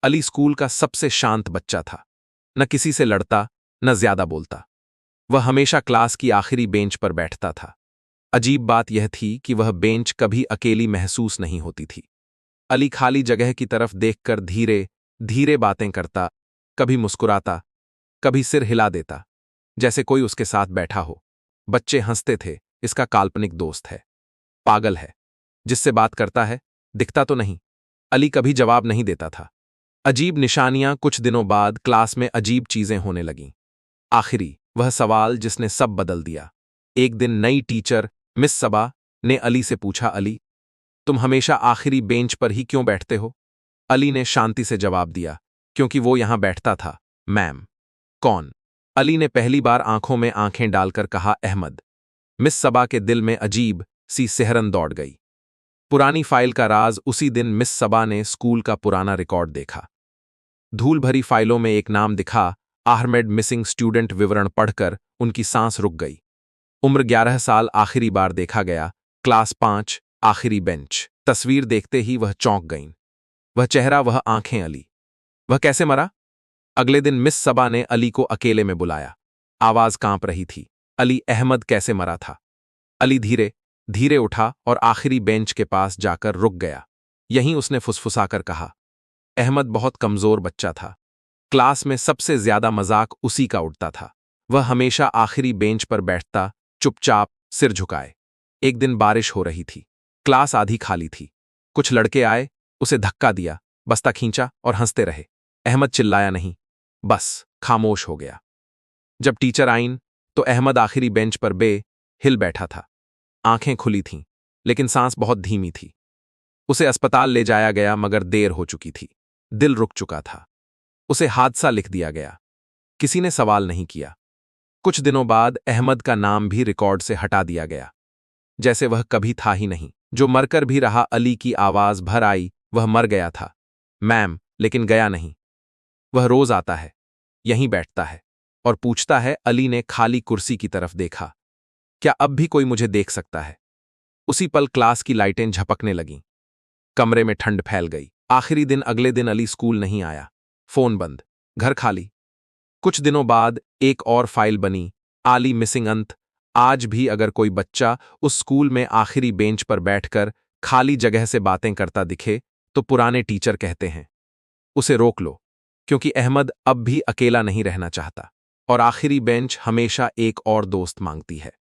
Ali school का सबसे शांत बच्चा था। न किसी से लड़ता, न ज्यादा बोलता। वह हमेशा क्लास की आखिरी बेंच पर बैठता था। अजीब बात यह थी कि वह बेंच कभी अकेली महसूस नहीं होती थी। अली खाली जगह की तरफ देखकर धीरे धीरे बातें करता, कभी मुस्कुराता, कभी सिर हिला देता, जैसे कोई उसके साथ बैठा हो। बच्चे हंसते थे, इसका काल्पनिक दोस्त है, पागल है, जिससे बात करता है, दिखता तो नहीं। अली कभी जवाब नहीं देता था। अजीब निशानियां। कुछ दिनों बाद क्लास में अजीब चीजें होने लगीं। आखिरी वह सवाल जिसने सब बदल दिया। एक दिन नई टीचर मिस सबा ने अली से पूछा, अली, तुम हमेशा आखिरी बेंच पर ही क्यों बैठते हो? अली ने शांति से जवाब दिया, क्योंकि वो यहां बैठता था, मैम। कौन? अली ने पहली बार आंखों में आंखें डालकर कहा, अहमद। मिस सबा के दिल में अजीब सी सिहरन दौड़ गई। पुरानी फाइल का राज। उसी दिन मिस सबा ने स्कूल का पुराना रिकॉर्ड देखा। धूल भरी फाइलों में एक नाम दिखा, आहमेद मिसिंग स्टूडेंट। विवरण पढ़कर उनकी सांस रुक गई। उम्र 11 साल, आखिरी बार देखा गया, क्लास 5, आखिरी बेंच। तस्वीर देखते ही वह चौंक गईं। वह चेहरा, वह आंखें। अली, वह कैसे मरा? अगले दिन मिस सबा ने अली को अकेले में बुलाया। आवाज कांप रही थी, अली, अहमद कैसे मरा था? अली धीरे धीरे उठा और आखिरी बेंच के पास जाकर रुक गया। यहीं उसने फुसफुसाकर कहा, अहमद बहुत कमजोर बच्चा था। क्लास में सबसे ज्यादा मजाक उसी का उड़ता था। वह हमेशा आखिरी बेंच पर बैठता, चुपचाप, सिर झुकाए। एक दिन बारिश हो रही थी। क्लास आधी खाली थी। कुछ लड़के आए, उसे धक्का दिया, बस्ता खींचा और हंसते रहे। अहमद चिल्लाया नहीं, बस खामोश हो गया। जब टीचर आईं तो अहमद आखिरी बेंच पर हिल बैठा था। आंखें खुली थीं, लेकिन सांस बहुत धीमी थी। उसे अस्पताल ले जाया गया, मगर देर हो चुकी थी। दिल रुक चुका था। उसे हादसा लिख दिया गया। किसी ने सवाल नहीं किया। कुछ दिनों बाद अहमद का नाम भी रिकॉर्ड से हटा दिया गया, जैसे वह कभी था ही नहीं। जो मरकर भी रहा। अली की आवाज भर आई, वह मर गया था, मैम, लेकिन गया नहीं। वह रोज आता है, यहीं बैठता है और पूछता है। अली ने खाली कुर्सी की तरफ देखा, क्या अब भी कोई मुझे देख सकता है? उसी पल क्लास की लाइटें झपकने लगीं। कमरे में ठंड फैल गई। आखिरी दिन। अगले दिन अली स्कूल नहीं आया। फोन बंद, घर खाली। कुछ दिनों बाद एक और फाइल बनी, आली मिसिंग अंत। आज भी अगर कोई बच्चा उस स्कूल में आखिरी बेंच पर बैठकर खाली जगह से बातें करता दिखे, तो पुराने टीचर कहते हैं, उसे रोक लो, क्योंकि अहमद अब भी अकेला नहीं रहना चाहता और आखिरी बेंच हमेशा एक और दोस्त मांगती है।